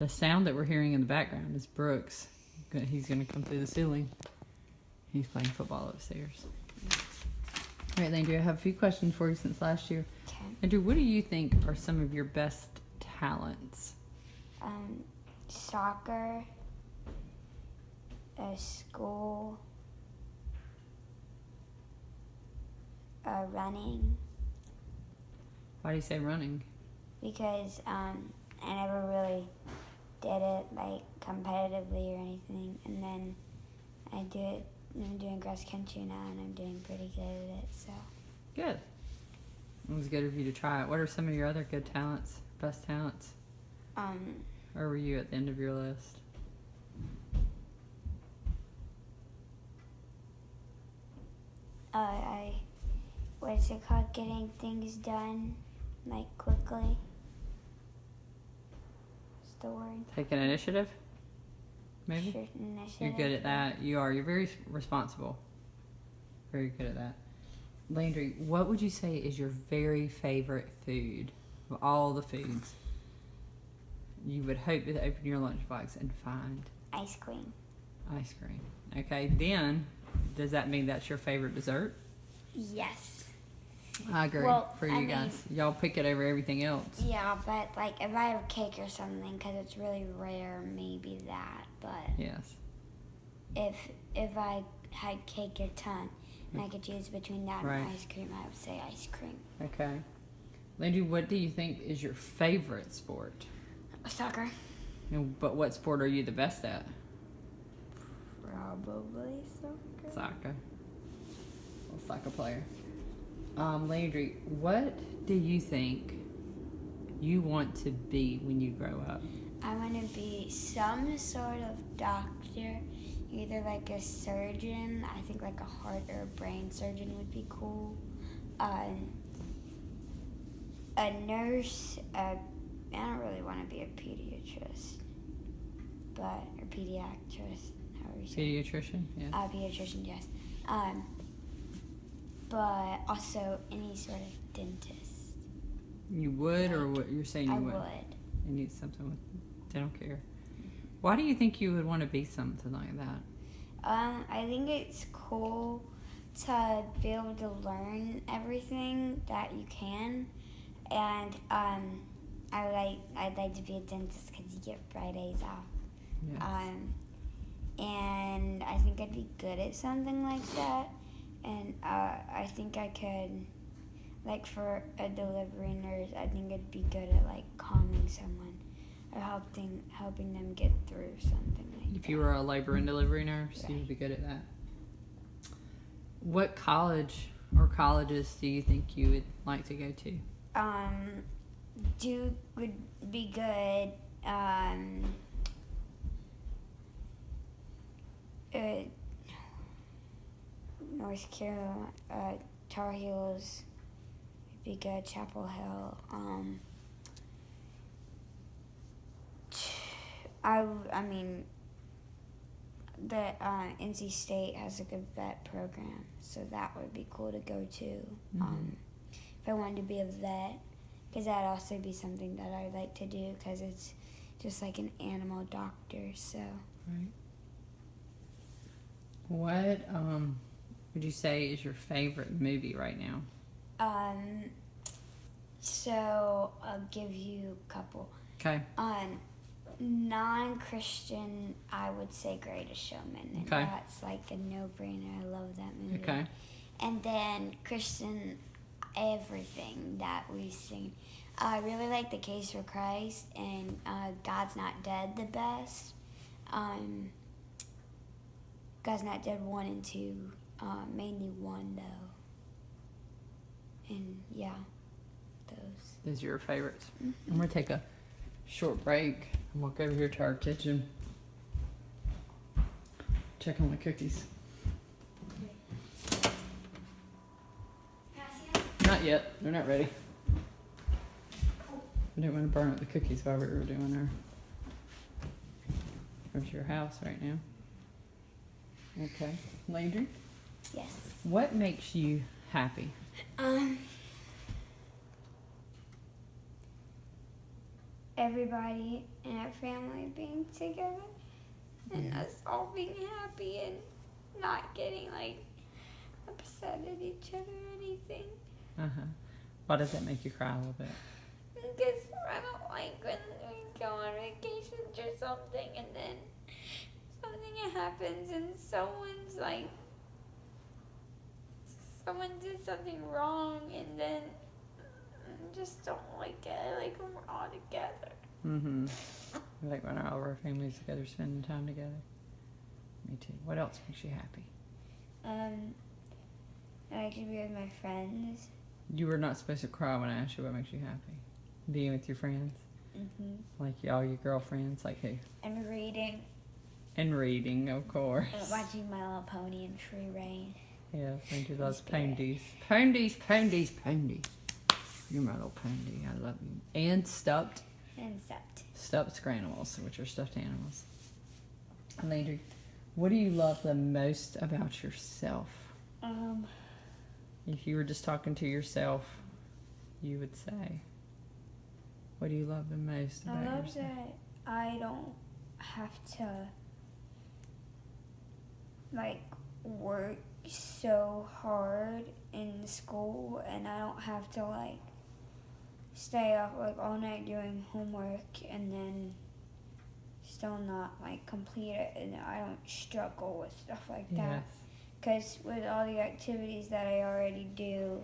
The sound that we're hearing in the background is Brooks. He's going to come through the ceiling. He's playing football upstairs. All right, Landry, I have a few questions for you since last year. Okay. Landry, what do you think are some of your best talents? Soccer, school, running, Why do you say running? because I never really did it like competitively or anything, and then I do it. I'm doing cross country now, and I'm doing pretty good at it. So Good. It was good of you to try it. What are some of your other good talents, best talents? Where were you at the end of your list? what's it called? Getting things done like quickly. What's the word? Take an initiative? Maybe? Sure, initiative. You're good at that. You are. You're very responsible. Very good at that. Landry, what would you say is your very favorite food of all the foods? You would hope to open your lunchbox and find Ice cream. ice cream. Okay, then does that mean that's your favorite dessert? Yes. I agree. Well, for you guys, y'all pick it over everything else. Yeah, but like if I have cake or something, because it's really rare, maybe that. But Yes. if I had cake or ton, and I could choose between that Right. and ice cream, I would say ice cream. Okay. Landry, what do you think is your favorite sport? Soccer. But what sport are you the best at? Probably soccer. Soccer. Well, soccer player. Landry, what do you think you want to be when you grow up? I want to be some sort of doctor, either like a surgeon. I think like a heart or a brain surgeon would be cool. A nurse. I don't really want to be a pediatrician, or pediatrist. However you say it. Pediatrician? Yeah. Pediatrician, yes. But also any sort of dentist. You would, or what you're saying you I would? would. You need something with dental care. Why do you think you would want to be something like that? I think it's cool to be able to learn everything that you can, and I'd like to be a dentist because you get Fridays off. Yes. And I think I'd be good at something like that, and I think I could, like for a delivery nurse, I think I'd be good at like calming someone or helping them get through something like that. If you were a labor and delivery nurse, Right. you would be good at that. What college or colleges do you think you would like to go to? Duke would be good. North Carolina, Tar Heels would be good. Chapel Hill. I mean, the NC State has a good vet program, so that would be cool to go to. Mm-hmm. If I wanted to be a vet, because that'd also be something that I'd like to do, because it's just like an animal doctor. So. Right. What would you say is your favorite movie right now? So I'll give you a couple. Okay. Non-Christian, I would say Greatest Showman, and Okay. that's like a no-brainer. I love that movie. Okay. And then Christian, everything that we've seen. I really like The Case for Christ and God's Not Dead the best. God's Not Dead 1 and 2, mainly 1 though. And yeah, Those are your favorites. Mm-hmm. I'm going to take a short break and walk over here to our kitchen. Check on the cookies. Not yet. They're not ready. I didn't want to burn up the cookies while we were doing our... There's your house right now. Okay. Landry, Yes. what makes you happy? everybody in our family being together and us all being happy and not getting like upset at each other or anything. Why does that make you cry a little bit? Because I don't like when we go on vacations or something and then something happens and someone did something wrong and then I just don't like it. I like when we're all together. I like when all of our families together, spending time together. Me too. What else makes you happy? I like to be with my friends. You were not supposed to cry when I asked you what makes you happy. Being with your friends? Like all your girlfriends? Like who? And reading. And reading, of course. And watching My Little Pony and Free Reign. Yes, Landry loves ponies. Ponies. You're my little pony. I love you. And stuffed. And stuffed. Stuffed scranimals, which are stuffed animals. Landry, what do you love the most about yourself? If you were just talking to yourself, you would say, what do you love the most about yourself? I love that I don't have to, like, work so hard in school, and I don't have to, like, stay up, like, all night doing homework and then still not, like, complete it, and I don't struggle with stuff like that. Because with all the activities that I already do,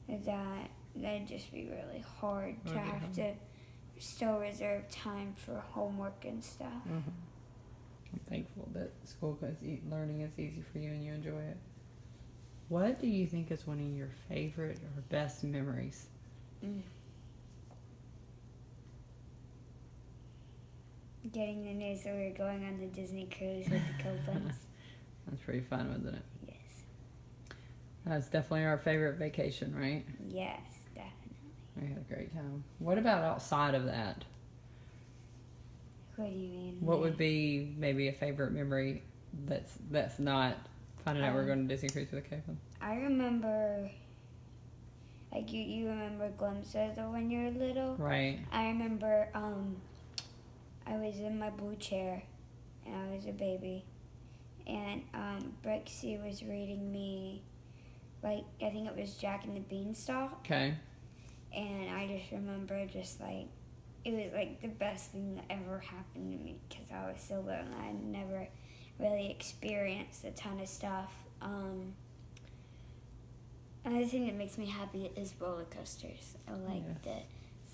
that'd just be really hard to have to still reserve time for homework and stuff. I'm thankful that learning is easy for you and you enjoy it. What do you think is one of your favorite or best memories? Getting the news that we were going on the Disney cruise with the Copelands. That's pretty fun, wasn't it? Yes. That's definitely our favorite vacation, right? Yes, definitely. We had a great time. What about outside of that? What do you mean? What would be maybe a favorite memory that's not finding out we're going to Disney cruise with the Copeland? I remember, like you remember glimpses of when you were little. Right. I remember I was in my blue chair and I was a baby. And Brixie was reading me, like, I think it was Jack and the Beanstalk. Okay. And I just remember it was, like, the best thing that ever happened to me because I was so little and I had never really experienced a ton of stuff. Another thing that makes me happy is roller coasters. I like the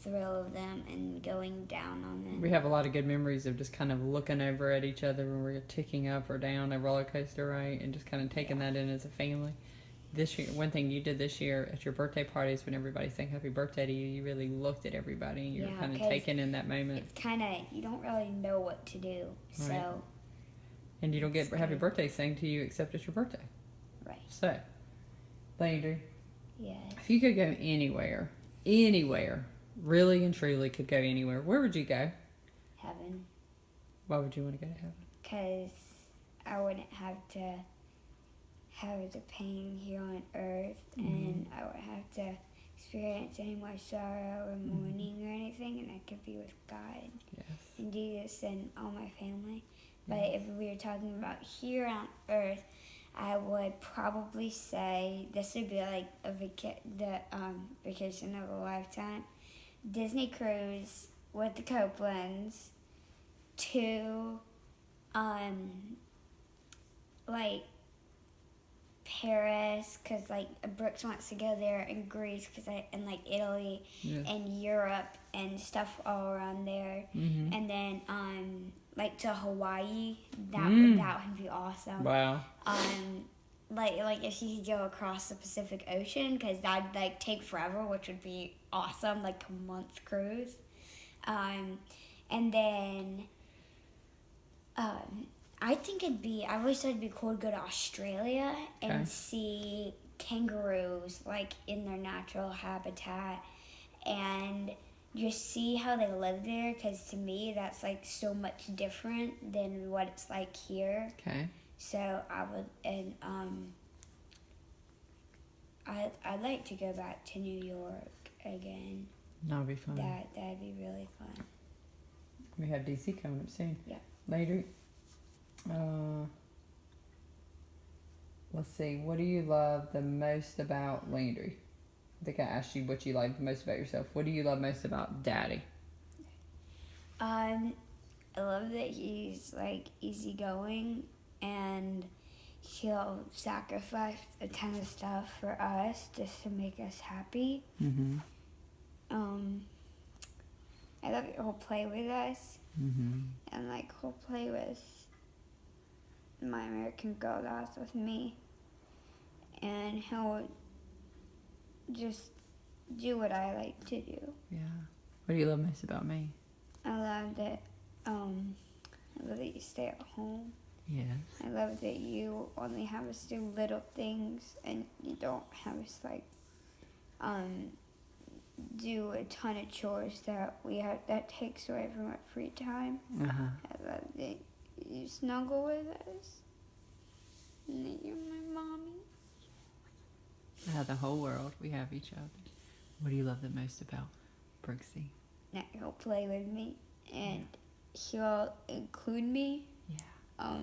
thrill of them and going down on them. We have a lot of good memories of just kind of looking over at each other when we're ticking up or down a roller coaster, right? And just kind of taking that in as a family. This year, one thing you did this year at your birthday parties when everybody sang happy birthday to you, you really looked at everybody and you were kind of taken in that moment. It's kind of, you don't really know what to do, so. Right. And you don't get happy birthday sang to you except it's your birthday. Right. So, Landry. Yes. If you could go anywhere, really and truly could go anywhere, where would you go? Heaven. Why would you want to go to heaven? Because I wouldn't have to have the pain here on earth, and I wouldn't have to experience any more sorrow or mourning or anything, and I could be with God and Jesus and all my family. But if we were talking about here on earth, I would probably say this would be like the vacation of a lifetime. Disney cruise with the Copelands to like Paris, because like Brooks wants to go there, and Greece, and like Italy and Europe and stuff all around there, and then like to Hawaii. That would be awesome. Wow. Like if you could go across the Pacific Ocean, because that'd like take forever, which would be awesome, like a month cruise. And then I think I always thought it'd be cool to go to Australia and see kangaroos like in their natural habitat and just see how they live there, because to me that's like so much different than what it's like here. Okay. So I would, and I'd like to go back to New York again. That'll be fun. That'd be really fun. We have DC coming up soon. Yeah. Later. Let's see. What do you love the most about Landry? I think I asked you what you like the most about yourself. What do you love most about Daddy? I love that he's like easygoing and he'll sacrifice a ton of stuff for us just to make us happy. Mm-hmm. I love that he'll play with us. Mm-hmm. And like he'll play with my American Girl dolls with me. And he'll just do what I like to do. Yeah. What do you love most about me? I love that you stay at home. Yes. I love that you only have us do little things and you don't have us like do a ton of chores that takes away from our free time. Uh-huh. I love that you snuggle with us and that you're my mommy. The whole world. We have each other. What do you love the most about Brooksy? That he'll play with me and he'll include me. Yeah.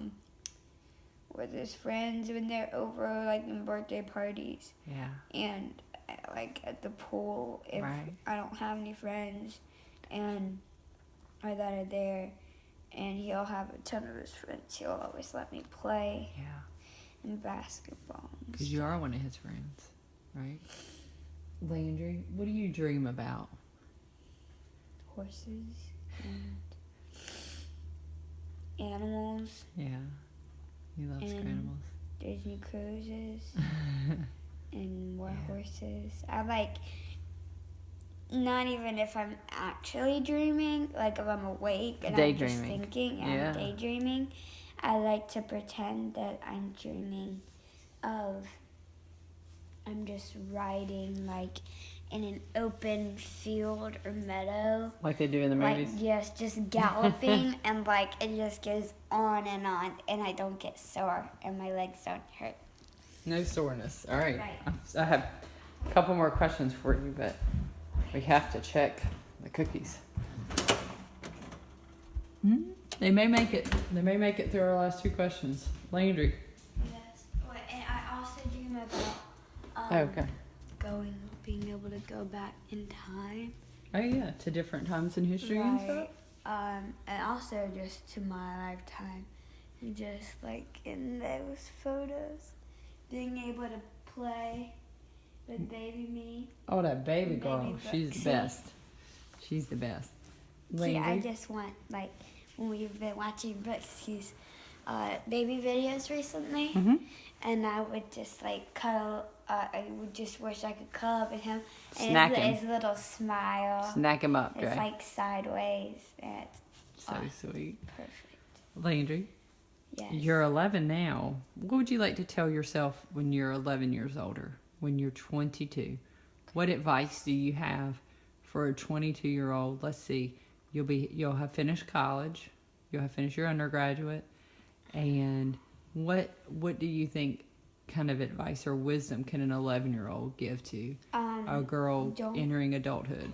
With his friends when they're over, like in birthday parties. Yeah. And like at the pool if I don't have any friends or that are there, and he'll have a ton of his friends. He'll always let me play. Yeah. In basketball. Because you are one of his friends, right? Landry, what do you dream about? Horses and animals. Yeah. He loves animals. Disney cruises. And more horses. I like, not even if I'm actually dreaming, like if I'm awake and I'm just thinking, I'm daydreaming, I like to pretend that I'm dreaming of, I'm just riding like in an open field or meadow. Like they do in the movies? Like, yes, just galloping and like it just goes on and I don't get sore and my legs don't hurt. No soreness. All right. I have a couple more questions for you, but we have to check the cookies. They may make it. They may make it through our last two questions. Landry. Yes. And I also dream about being able to go back in time. Oh yeah, to different times in history and stuff. And also just to my lifetime, and just like in those photos, being able to play with baby me. Oh, that baby girl. She's the best. She's the best. See, I just want, like, when we've been watching Brooksy's baby videos recently, and I would just, like, cuddle, I would just wish I could cuddle up with him. And Snack him. His little smile. Snack him up, It's, like, sideways. And it's so sweet. Perfect. Landry. Yes. You're 11 now. What would you like to tell yourself when you're 11 years older? When you're 22? What advice do you have for a 22-year-old? Let's see. You'll have finished college. You'll have finished your undergraduate. And what do you think kind of advice or wisdom can an 11-year-old give to a girl entering adulthood?